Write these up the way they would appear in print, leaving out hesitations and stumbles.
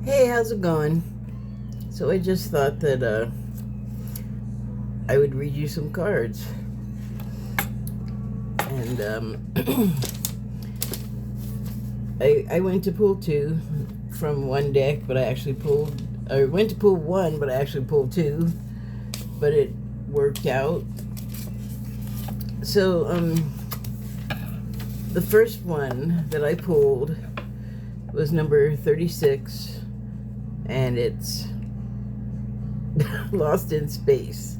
Hey, how's it going? So I just thought that I would read you some cards. And I went to pull two from one deck, but I went to pull one, but I actually pulled two, but it worked out. So the first one that I pulled was number 36, and it's Lost in Space.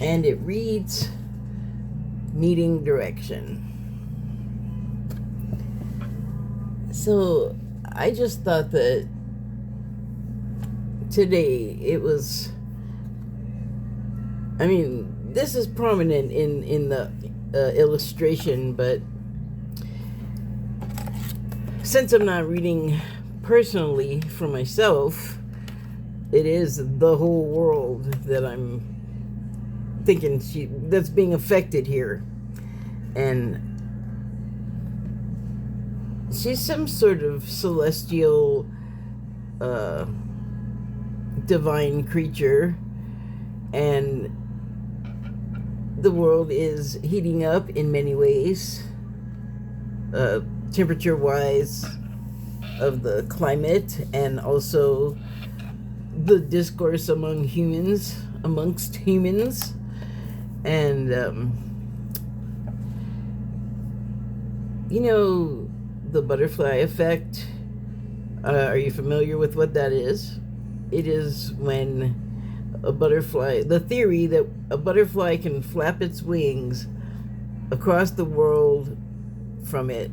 And it reads, needing direction. So I just thought that today it was, I mean, this is prominent in the illustration, but since I'm not reading personally for myself, it is the whole world that I'm thinking that's being affected here. And she's some sort of celestial divine creature, and the world is heating up in many ways, temperature wise, of the climate, and also the discourse amongst humans. And the butterfly effect, are you familiar with what that is? It is when the theory that a butterfly can flap its wings across the world from it,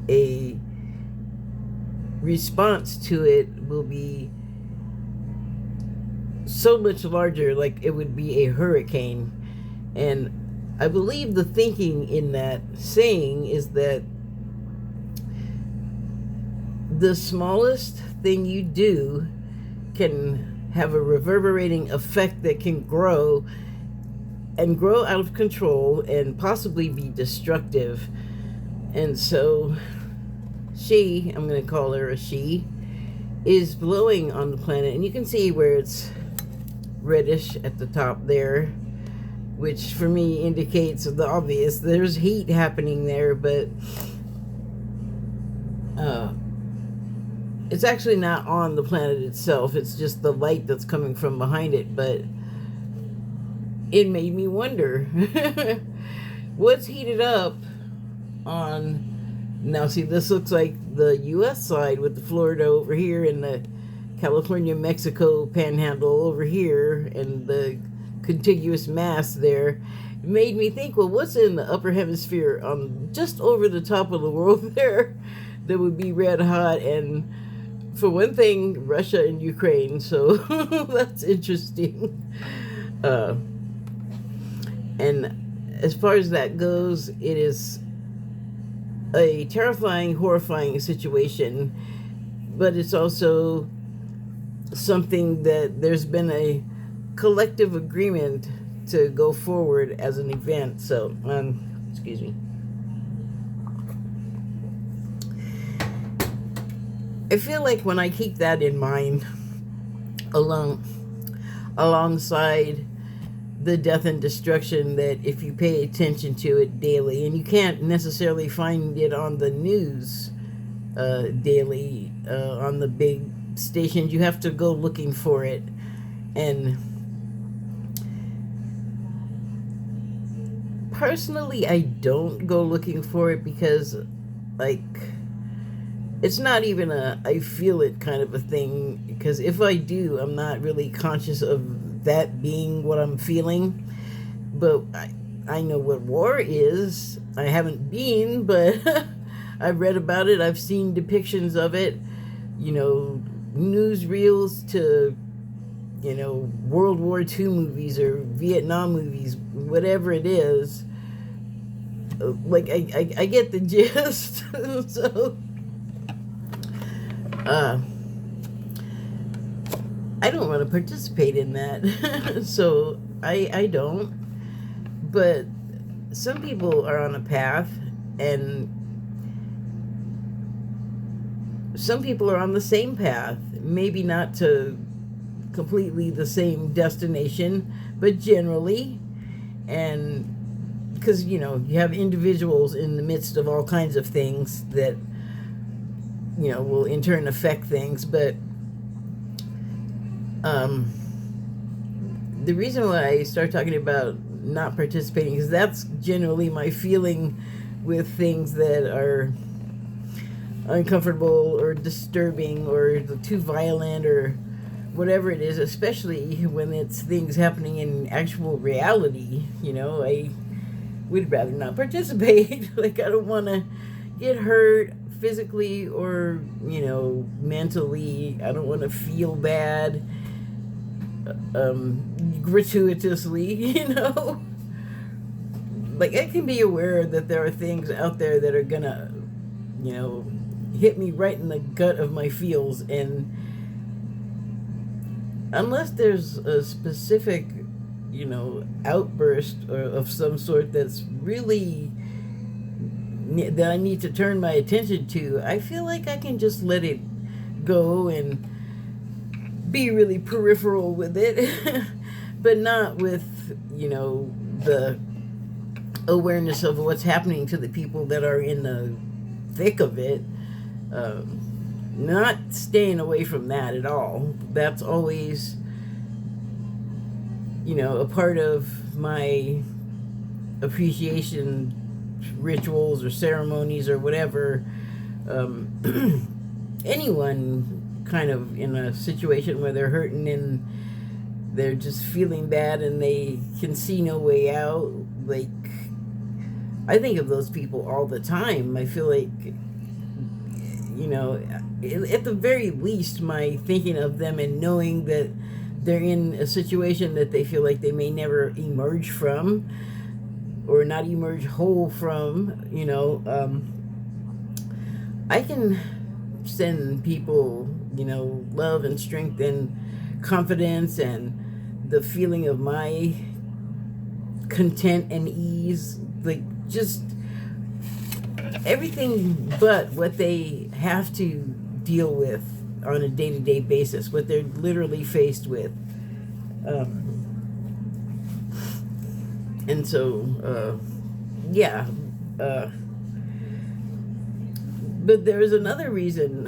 a response to it will be so much larger, like it would be a hurricane. And I believe the thinking in that saying is that the smallest thing you do can have a reverberating effect that can grow out of control and possibly be destructive. And so I'm going to call her a she, is blowing on the planet. And you can see where it's reddish at the top there, which for me indicates the obvious. There's heat happening there, but it's actually not on the planet itself. It's just the light that's coming from behind it. But it made me wonder what's heated up on. Now, see, this looks like the U.S. side with the Florida over here and the California-Mexico panhandle over here and the contiguous mass there. It made me think, well, what's in the upper hemisphere just over the top of the world there that would be red hot? And for one thing, Russia and Ukraine, so that's interesting. And as far as that goes, it is a terrifying, horrifying situation, but it's also something that there's been a collective agreement to go forward as an event. So, excuse me. I feel like when I keep that in mind, alongside the death and destruction, that if you pay attention to it daily, and you can't necessarily find it on the news daily, on the big stations, you have to go looking for it. And personally, I don't go looking for it because, like, it's not even I feel it kind of a thing, because if I do, I'm not really conscious of that being what I'm feeling. But I know what war is. I haven't been, but I've read about it. I've seen depictions of it, newsreels to, World War II movies or Vietnam movies, whatever it is. Like, I get the gist. So I don't want to participate in that. So I don't. But some people are on a path, and some people are on the same path, maybe not to completely the same destination, but generally. And because, you have individuals in the midst of all kinds of things that, will in turn affect things. But the reason why I start talking about not participating is that's generally my feeling with things that are uncomfortable or disturbing or too violent or whatever it is, especially when it's things happening in actual reality. I would rather not participate. Like, I don't want to get hurt physically or, mentally. I don't want to feel bad gratuitously. Like, I can be aware that there are things out there that are gonna, hit me right in the gut of my feels, and unless there's a specific, outburst or of some sort that's really that I need to turn my attention to, I feel like I can just let it go and be really peripheral with it, but not with, the awareness of what's happening to the people that are in the thick of it. Not staying away from that at all. That's always, a part of my appreciation rituals or ceremonies or whatever. Anyone kind of in a situation where they're hurting and they're just feeling bad and they can see no way out, like, I think of those people all the time. I feel like, at the very least, my thinking of them and knowing that they're in a situation that they feel like they may never emerge from or not emerge whole from, I can send people, love and strength and confidence and the feeling of my content and ease, like, just everything but what they have to deal with on a day-to-day basis, what they're literally faced with. And so, yeah. But there's another reason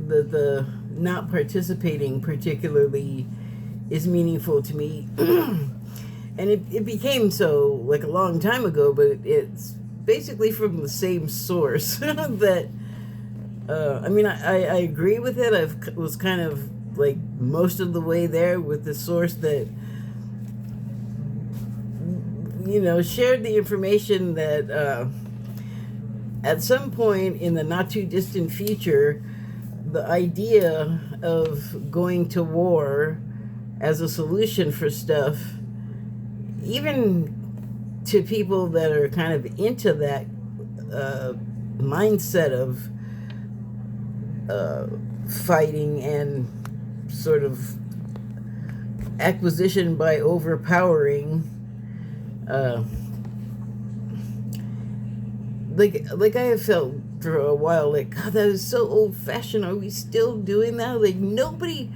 that the not participating particularly is meaningful to me. And it became so, like, a long time ago, but it's basically from the same source that, I agree with it. I was kind of, like, most of the way there with the source that, shared the information that at some point in the not too distant future, the idea of going to war as a solution for stuff, even to people that are kind of into that mindset of fighting and sort of acquisition by overpowering, like I have felt for a while, like, God, that is so old-fashioned. Are we still doing that? Like, mostly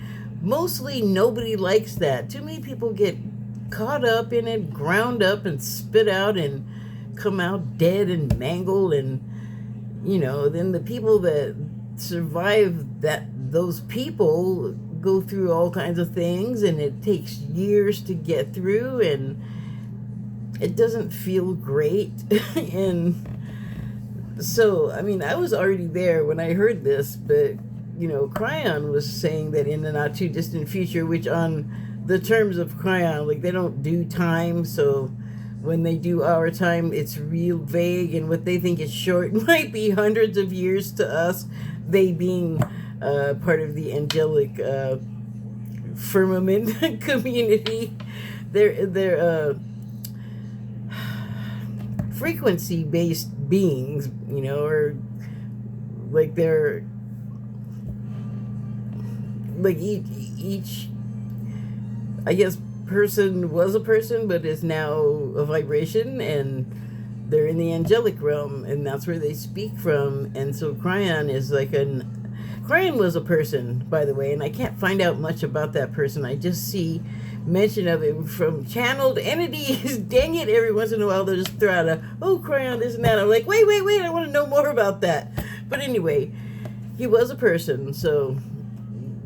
nobody likes that. Too many people get caught up in it, ground up and spit out and come out dead and mangled, and then the people that survive those people go through all kinds of things, and it takes years to get through, and it doesn't feel great. And so, I was already there when I heard this, but Cryon was saying that in the not too distant future, which on the terms of Cryon, like, they don't do time, so when they do our time, it's real vague, and what they think is short might be hundreds of years to us, they being part of the angelic firmament community. They're frequency-based beings, or like they're like each I guess person was a person but is now a vibration, and they're in the angelic realm, and that's where they speak from. And so Cryon Crane was a person, by the way, and I can't find out much about that person. I just see mention of him from channeled entities. Dang it, every once in a while they'll just throw out a, oh, Crayon, this and that. I'm like, wait, I want to know more about that. But anyway, he was a person, so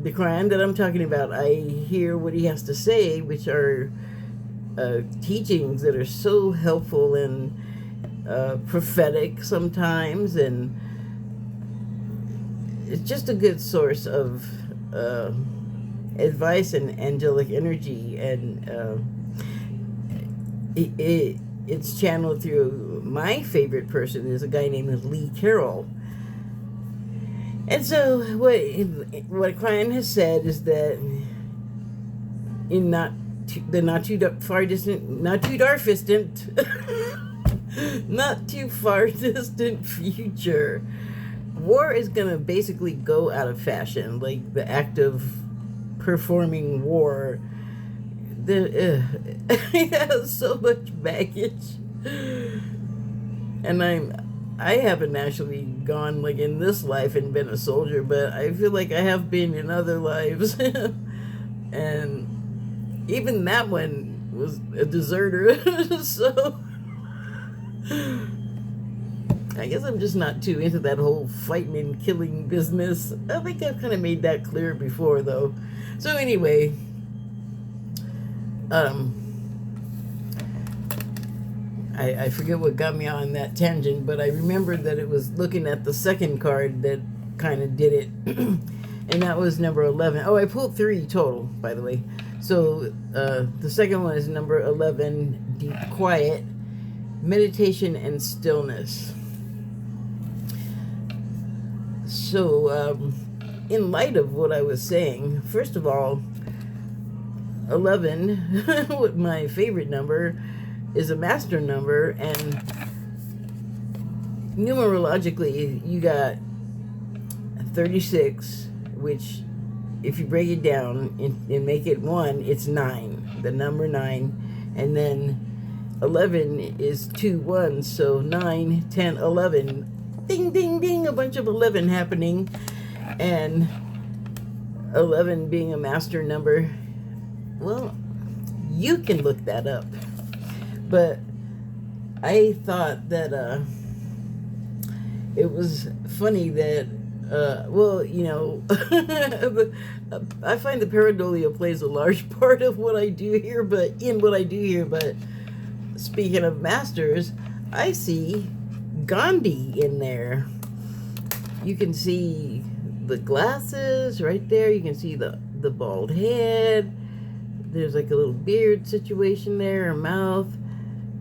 the Crayon that I'm talking about, I hear what he has to say, which are teachings that are so helpful and prophetic sometimes, and it's just a good source of advice and angelic energy, and it's channeled through my favorite person is a guy named Lee Carroll. And so what Klein has said is that in not too far distant future, war is going to basically go out of fashion. Like the act of performing war, it has so much baggage, and I haven't actually gone like in this life and been a soldier, but I feel like I have been in other lives. And even that one was a deserter. So I guess I'm just not too into that whole fighting and killing business. I think I've kind of made that clear before, though. So anyway, I forget what got me on that tangent, but I remembered that it was looking at the second card that kind of did it. And that was number 11. Oh, I pulled 3 total, by the way. So the second one is number 11, Deep Quiet, Meditation and Stillness. So in light of what I was saying, first of all, 11, my favorite number, is a master number, and numerologically you got 36, which if you break it down and make it 1, it's 9, the number 9, and then 11 is 2 1s, so 9, 10, 11, ding ding ding, a bunch of 11 happening, and 11 being a master number. Well, you can look that up. But I thought that it was funny that, well, you know, I find the pareidolia plays a large part of what I do here, but speaking of masters, I see Gandhi in there. You can see the glasses right there. You can see the bald head. There's like a little beard situation there, a mouth.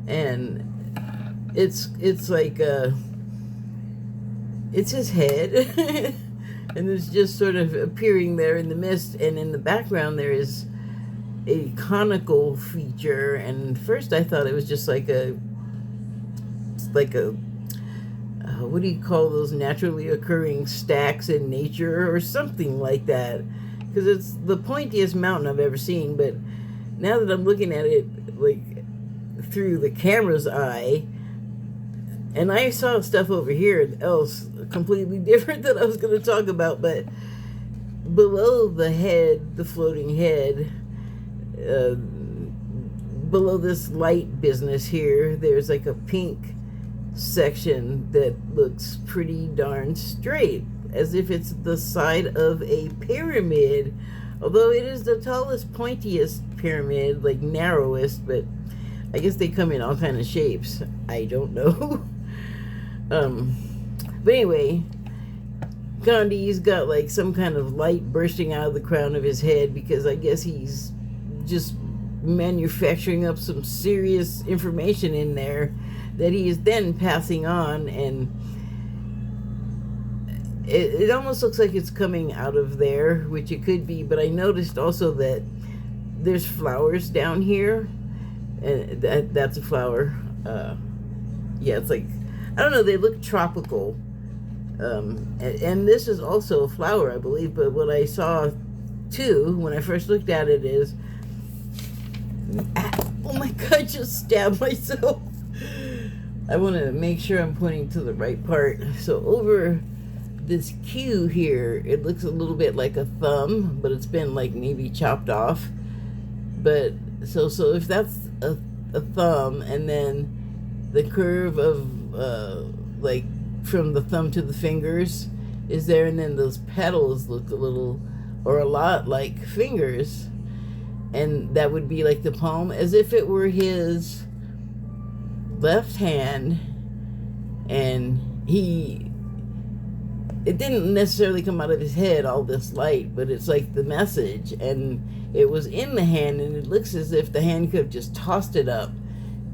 And it's like it's his head. And it's just sort of appearing there in the mist, and in the background there is a conical feature. And first I thought it was just like a what do you call those naturally occurring stacks in nature or something like that, because it's the pointiest mountain I've ever seen. But now that I'm looking at it like through the camera's eye, and I saw stuff over here else completely different that I was going to talk about, but below the head, the floating head, below this light business here, there's like a pink section that looks pretty darn straight, as if it's the side of a pyramid, although it is the tallest, pointiest pyramid, like narrowest, but I guess they come in all kind of shapes. I don't know. But anyway, Gandhi's got like some kind of light bursting out of the crown of his head, because I guess he's just manufacturing up some serious information in there that he is then passing on, and it almost looks like it's coming out of there, which it could be. But I noticed also that there's flowers down here, and that's a flower. Yeah, it's like, I don't know, they look tropical. And this is also a flower, I believe. But what I saw too when I first looked at it is, oh my god, I just stabbed myself. I want to make sure I'm pointing to the right part. So over this Q here, it looks a little bit like a thumb, but it's been like maybe chopped off. But so if that's a thumb, and then the curve of like from the thumb to the fingers is there, and then those petals look a little or a lot like fingers, and that would be like the palm, as if it were his left hand. And it didn't necessarily come out of his head, all this light, but it's like the message, and it was in the hand, and it looks as if the hand could have just tossed it up,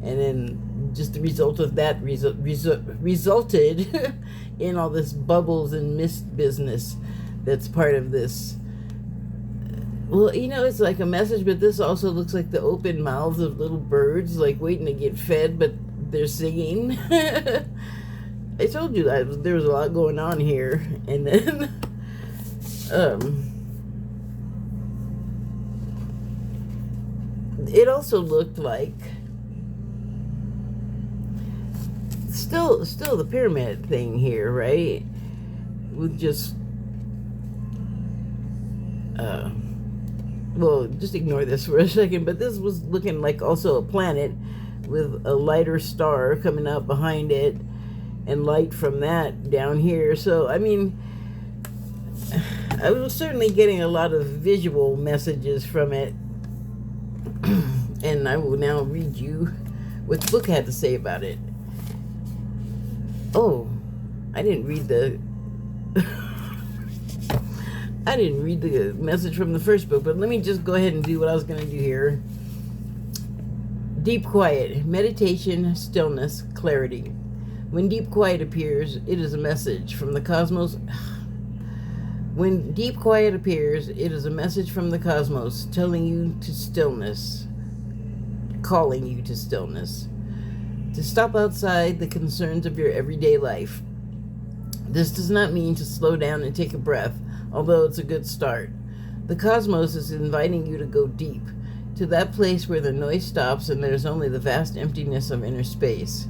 and then just the result of that resulted in all this bubbles and mist business that's part of this. Well, it's like a message, but this also looks like the open mouths of little birds, like waiting to get fed, but they're singing. I told you that there was a lot going on here. And then it also looked like still the pyramid thing here, right? With just well, just ignore this for a second, but this was looking like also a planet with a lighter star coming out behind it, and light from that down here. So, I mean, I was certainly getting a lot of visual messages from it. And I will now read you what the book had to say about it. Oh, I didn't read the I didn't read the message from the first book, but let me just go ahead and do what I was going to do here. Deep quiet, meditation, stillness, clarity. When deep quiet appears, it is a message from the cosmos. When deep quiet appears, it is a message from the cosmos telling you to stillness, calling you to stillness, to stop outside the concerns of your everyday life. This does not mean to slow down and take a breath, although it's a good start. The cosmos is inviting you to go deep, to that place where the noise stops and there's only the vast emptiness of inner space.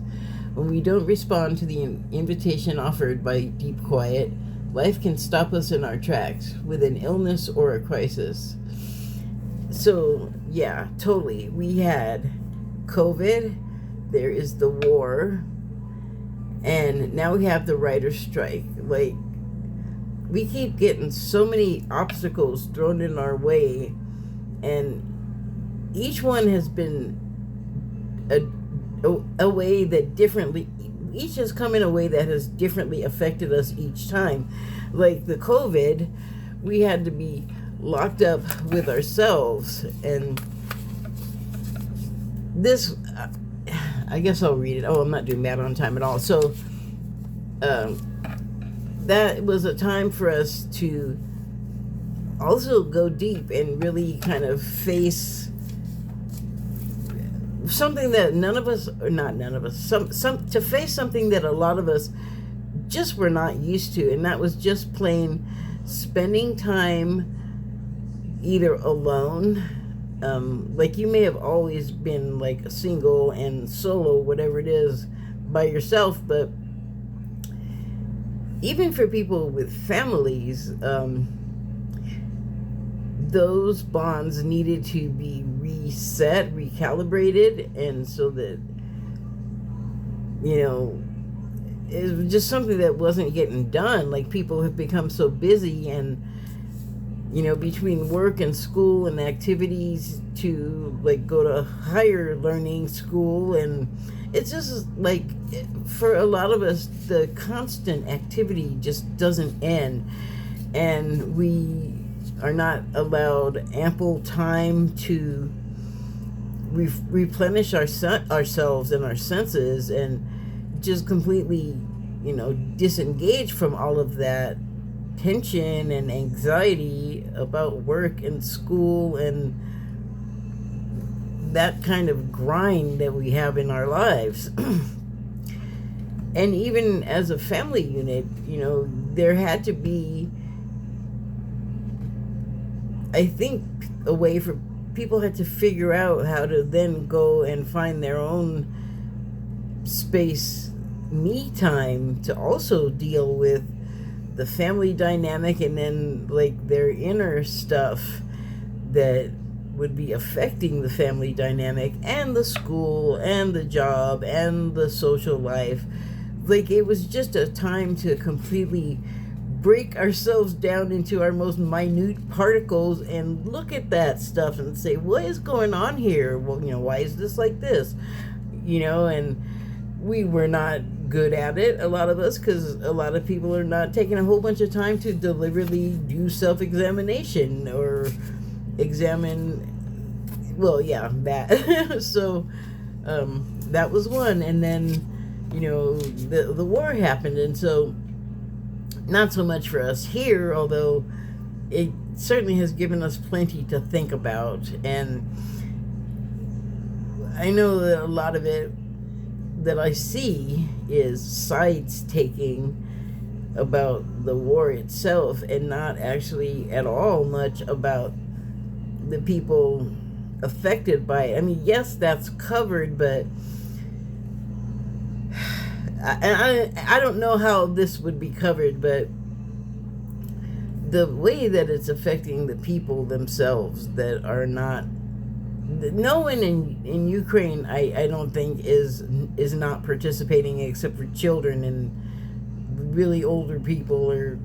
When we don't respond to the invitation offered by deep quiet, life can stop us in our tracks with an illness or a crisis. So, yeah, totally. We had COVID, there is the war, and now we have the writer's strike. Like, we keep getting so many obstacles thrown in our way, and each one has been a way that differently, each has come in a way that has differently affected us each time. Like the COVID, we had to be locked up with ourselves, and this, I guess I'll read it. Oh, I'm not doing that on time at all. So that was a time for us to also go deep and really kind of face something that to face something that a lot of us just were not used to, and that was just plain spending time either alone, like you may have always been like a single and solo, whatever it is, by yourself, but even for people with families, those bonds needed to be reset, recalibrated, and so that, it was just something that wasn't getting done. Like, people have become so busy, and between work and school and activities to like go to higher learning school, and it's just like, for a lot of us, the constant activity just doesn't end, and we are not allowed ample time to replenish ourselves and our senses, and just completely, disengage from all of that tension and anxiety about work and school and that kind of grind that we have in our lives. And even as a family unit, there had to be, I think, a way for people had to figure out how to then go and find their own space, me time, to also deal with the family dynamic, and then like their inner stuff that would be affecting the family dynamic and the school and the job and the social life. Like, it was just a time to completely break ourselves down into our most minute particles and look at that stuff and say, what is going on here? Well, why is this like this? And we were not good at it, a lot of us, because a lot of people are not taking a whole bunch of time to deliberately do self-examination or examine, well, yeah, that. So that was one. And then the war happened, and so not so much for us here, although it certainly has given us plenty to think about. And I know that a lot of it that I see is sides taking about the war itself, and not actually at all much about the people affected by it. I mean, yes, that's covered, but I don't know how this would be covered, but the way that it's affecting the people themselves that are not, no one in Ukraine, I don't think is not participating, except for children and really older people or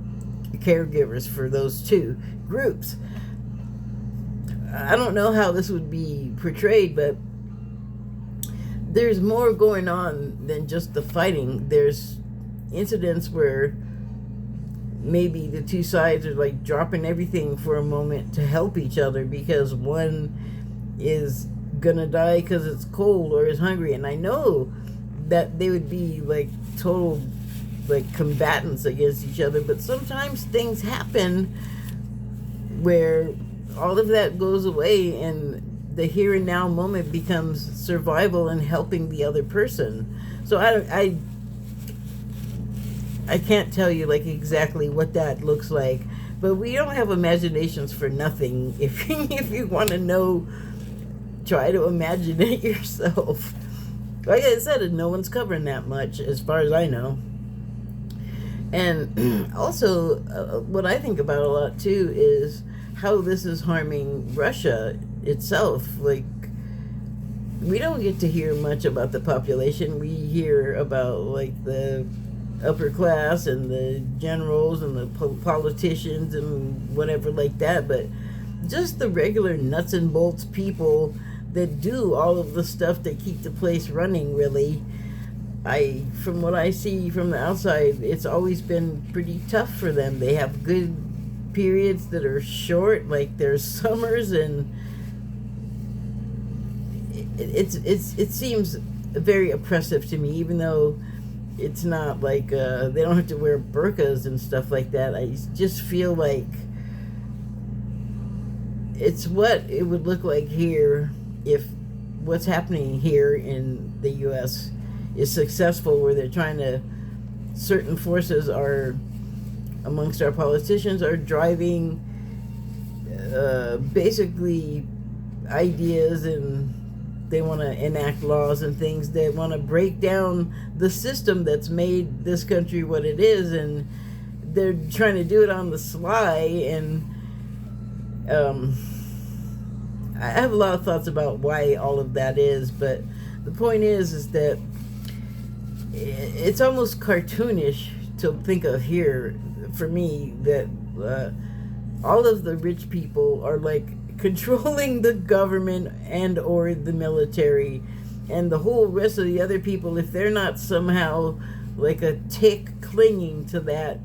caregivers for those two groups. I don't know how this would be portrayed, but there's more going on than just the fighting. There's incidents where maybe the two sides are like dropping everything for a moment to help each other, because one is gonna die because it's cold or is hungry. And I know that they would be like total like combatants against each other, but sometimes things happen where all of that goes away and the here and now moment becomes survival and helping the other person. So I can't tell you like exactly what that looks like, but we don't have imaginations for nothing. If you want to know, try to imagine it yourself. Like I said, no one's covering that much as far as I know. And also, what I think about a lot too is how this is harming Russia itself. Like, we don't get to hear much about the population. We hear about like the upper class and the generals and the politicians and whatever like that, but just the regular nuts and bolts people that do all of the stuff that keep the place running, really. From what I see from the outside, it's always been pretty tough for them. They have good periods that are short, like there's summers, and it seems very oppressive to me, even though it's not like they don't have to wear burqas and stuff like that. I just feel like it's what it would look like here if what's happening here in the U.S. is successful, where they're trying to, certain forces are amongst our politicians are driving basically ideas, and they want to enact laws and things that want to break down the system that's made this country what it is, and they're trying to do it on the sly. And I have a lot of thoughts about why all of that is, but the point is that it's almost cartoonish to think of here, for me, that all of the rich people are like controlling the government and or the military, and the whole rest of the other people, if they're not somehow like a tick clinging to that,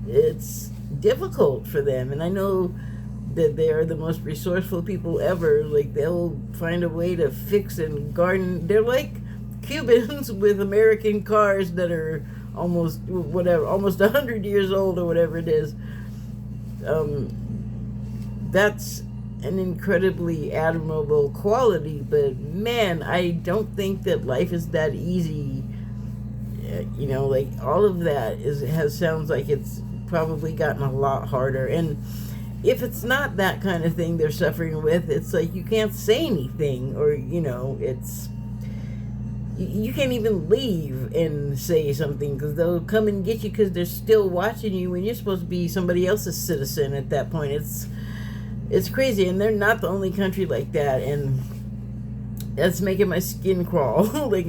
it's difficult for them. And I know that they are the most resourceful people ever. Like, they'll find a way to fix and garden. They're like Cubans with American cars that are almost 100 years old or whatever it is. That's an incredibly admirable quality, but man, I don't think that life is that easy. Like, all of that sounds like it's probably gotten a lot harder. And if it's not that kind of thing they're suffering with, it's like you can't say anything, or you can't even leave and say something because they'll come and get you because they're still watching you when you're supposed to be somebody else's citizen at that point. It's crazy, and they're not the only country like that, and that's making my skin crawl. Like,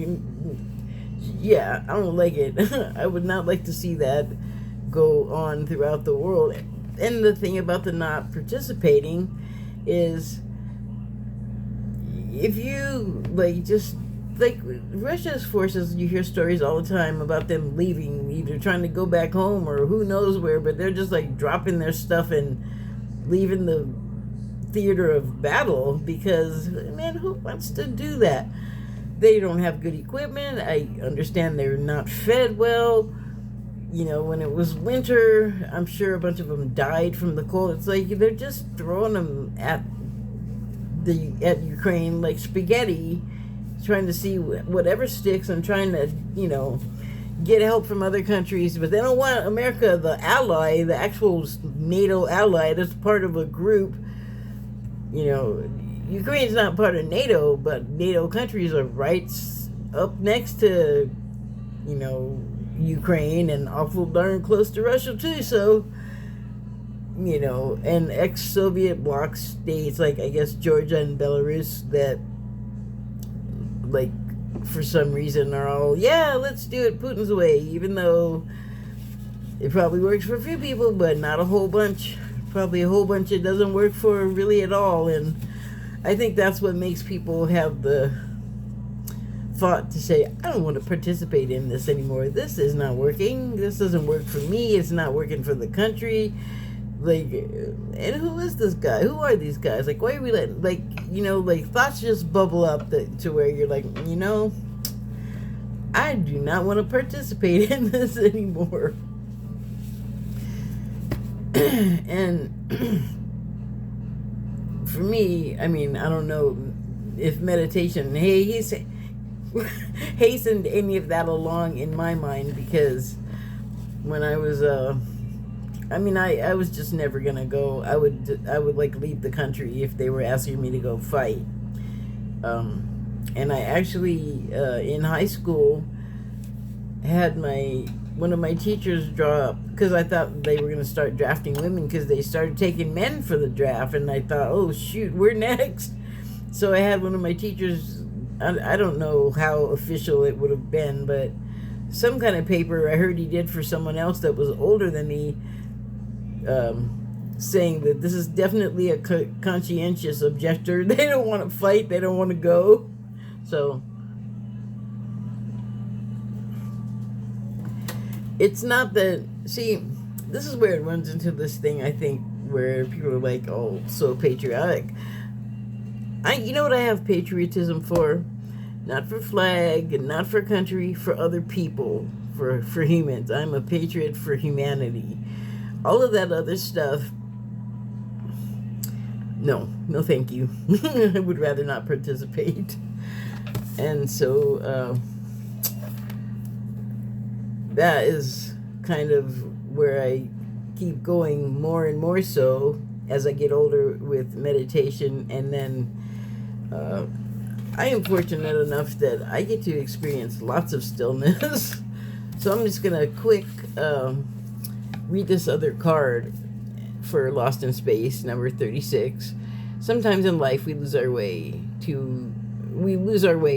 yeah, I don't like it. I would not like to see that go on throughout the world. And the thing about the not participating is, if you like, just like Russia's forces, you hear stories all the time about them leaving, either trying to go back home or who knows where, but they're just like dropping their stuff and leaving the theater of battle because, man, who wants to do that? They don't have good equipment. I understand they're not fed well. You know, when it was winter, I'm sure a bunch of them died from the cold. It's like they're just throwing them at Ukraine like spaghetti, trying to see whatever sticks and trying to, you know, get help from other countries. But they don't want America, the ally, the actual NATO ally, that's part of a group. You know, Ukraine's not part of NATO, but NATO countries are right up next to, you know, Ukraine, and awful darn close to Russia too. So, you know, and ex-Soviet bloc states like, I guess, Georgia and Belarus, that like for some reason are all, yeah, let's do it Putin's way, even though it probably works for a few people, but not a whole bunch. Probably a whole bunch it doesn't work for really at all. And I think that's what makes people have the thought to say, I don't want to participate in this anymore. This is not working. This doesn't work for me. It's not working for the country. Like, and who is this guy? Who are these guys? Like, why are we letting, like, you know, like, thoughts just bubble up to where you're like, you know, I do not want to participate in this anymore. And for me, I mean, I don't know if meditation, he's hastened any of that along in my mind, because when I was I was just never gonna go. I would like leave the country if they were asking me to go fight. And I actually in high school had one of my teachers draw up, because I thought they were going to start drafting women because they started taking men for the draft, and I thought, oh shoot, we're next. So I had one of my teachers, I don't know how official it would have been, but some kind of paper I heard he did for someone else that was older than me, saying that this is definitely a conscientious objector. They don't want to fight, they don't want to go. So it's not that, see, this is where it runs into this thing, I think, where people are like, oh, so patriotic. You know what I have patriotism for? Not for flag, and not for country, for other people, for humans. I'm a patriot for humanity. All of that other stuff, no thank you. I would rather not participate. And so, that is kind of where I keep going more and more so as I get older with meditation. And then I am fortunate enough that I get to experience lots of stillness. So I'm just going to quick read this other card for Lost in Space, number 36. Sometimes in life we lose our way,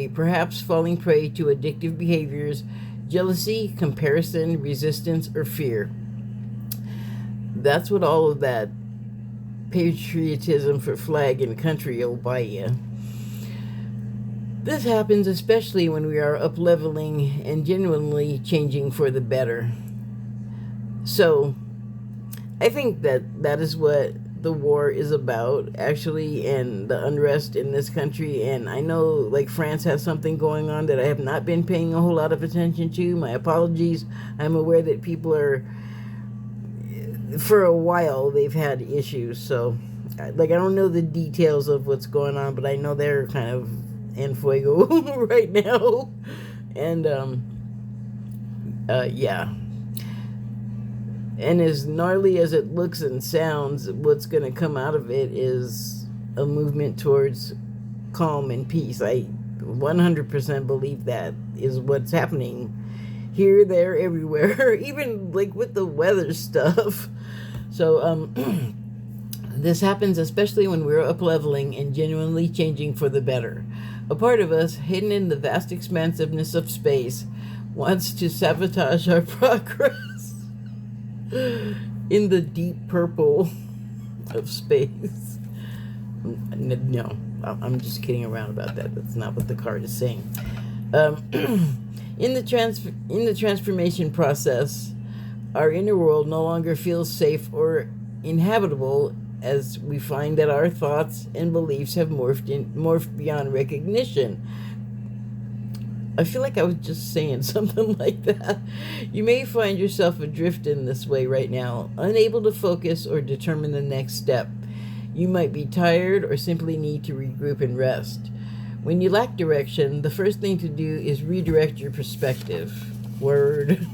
perhaps falling prey to addictive behaviors, jealousy, comparison, resistance, or fear. That's what all of that patriotism for flag and country will buy you. This happens especially when we are up-leveling and genuinely changing for the better. So, I think that is what the war is about, actually, and the unrest in this country. And I know, like, France has something going on that I have not been paying a whole lot of attention to. My apologies. I'm aware that people are, for a while, they've had issues. So, like, I don't know the details of what's going on, but I know they're kind of en fuego right now. And, yeah. And as gnarly as it looks and sounds, what's going to come out of it is a movement towards calm and peace. I 100% believe that is what's happening here, there, everywhere, even like with the weather stuff. So, this happens especially when we're up leveling and genuinely changing for the better. A part of us, hidden in the vast expansiveness of space, wants to sabotage our progress in the deep purple of space. No, I'm just kidding around about that. That's not what the card is saying. In the transformation process, our inner world no longer feels safe or inhabitable, as we find that our thoughts and beliefs have morphed beyond recognition. I feel like I was just saying something like that. You may find yourself adrift in this way right now, unable to focus or determine the next step. You might be tired or simply need to regroup and rest. When you lack direction, the first thing to do is redirect your perspective. Word.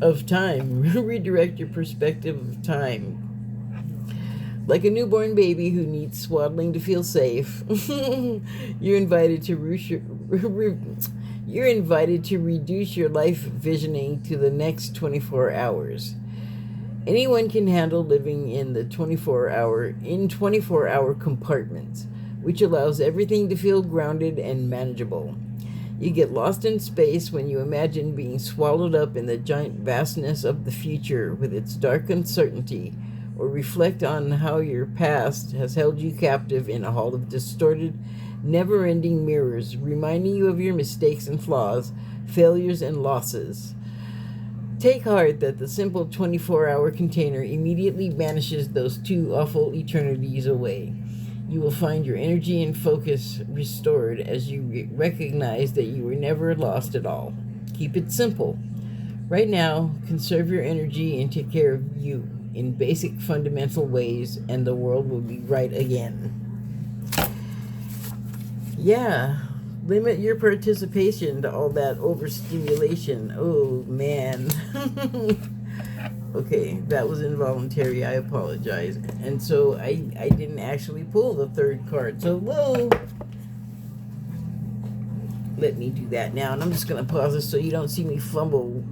Of time. Redirect your perspective of time. Like a newborn baby who needs swaddling to feel safe, you're invited to reduce your life visioning to the next 24 hours. Anyone can handle living in the 24-hour compartments, which allows everything to feel grounded and manageable. You get lost in space when you imagine being swallowed up in the giant vastness of the future with its dark uncertainty, or reflect on how your past has held you captive in a hall of distorted, never-ending mirrors, reminding you of your mistakes and flaws, failures and losses. Take heart that the simple 24-hour container immediately banishes those two awful eternities away. You will find your energy and focus restored as you recognize that you were never lost at all. Keep it simple. Right now, conserve your energy and take care of you in basic fundamental ways, and the world will be right again. Yeah, limit your participation to all that overstimulation. Oh, man. Okay, that was involuntary. I apologize. And so I didn't actually pull the third card. So, whoa. Let me do that now. And I'm just going to pause this so you don't see me fumble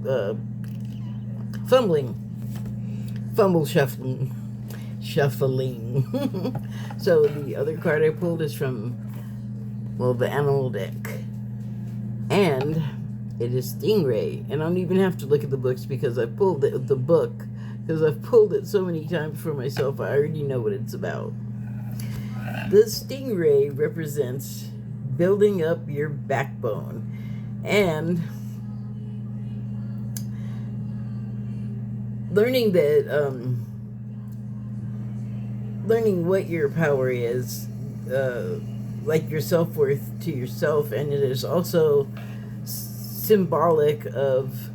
shuffling. So the other card I pulled is from, well, the animal deck. And it is Stingray. And I don't even have to look at the books because I pulled the book. Because I've pulled it so many times for myself, I already know what it's about. The Stingray represents building up your backbone. And learning what your power is, like your self-worth to yourself, and it is also symbolic of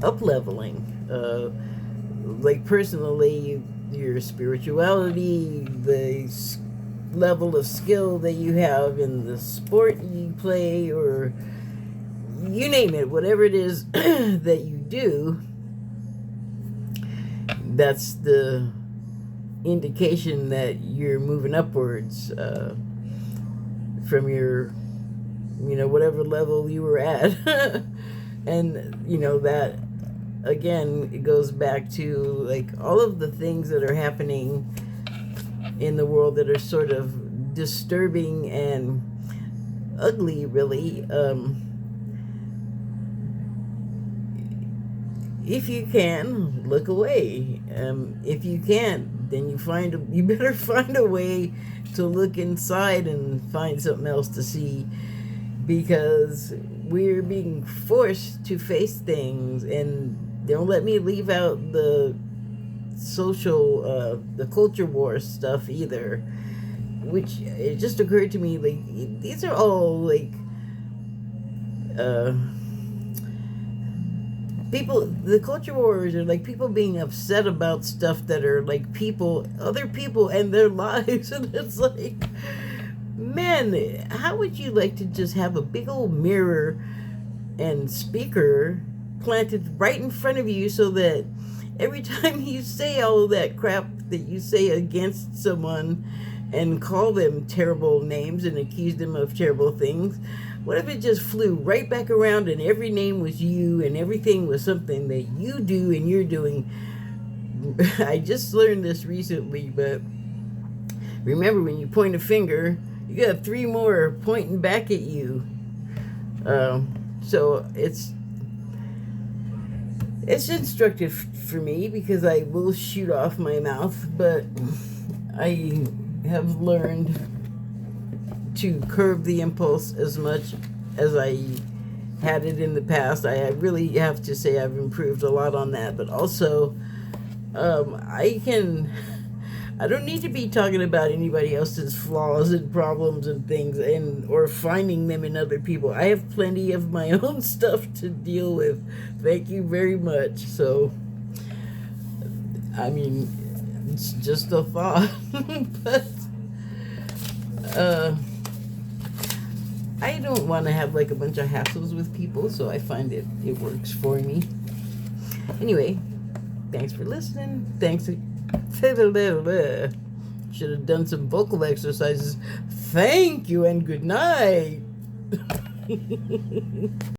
up-leveling, like personally, your spirituality, the level of skill that you have in the sport you play, or you name it, whatever it is that you do. That's the indication that you're moving upwards from your, whatever level you were at. And, that, again, it goes back to, like, all of the things that are happening in the world that are sort of disturbing and ugly, really. If you can, look away. If you can't, then you better find a way to look inside and find something else to see, because we're being forced to face things. And don't let me leave out the social, the culture war stuff either, which it just occurred to me, like, these are all, like, people, the culture wars are like people being upset about stuff that are like other people and their lives. And it's like, man, how would you like to just have a big old mirror and speaker planted right in front of you, so that every time you say all of that crap that you say against someone, and call them terrible names and accuse them of terrible things? What if it just flew right back around and every name was you and everything was something that you do and you're doing? I just learned this recently, but remember, when you point a finger, you got three more pointing back at you. So it's instructive for me because I will shoot off my mouth, but I have learned to curb the impulse as much as I had it in the past. I really have to say I've improved a lot on that, but also I don't need to be talking about anybody else's flaws and problems and things or finding them in other people. I have plenty of my own stuff to deal with. Thank you very much. So, I mean, it's just a thought. But I don't want to have like a bunch of hassles with people, so I find it works for me. Anyway, thanks for listening. Thanks. Should have done some vocal exercises. Thank you and good night.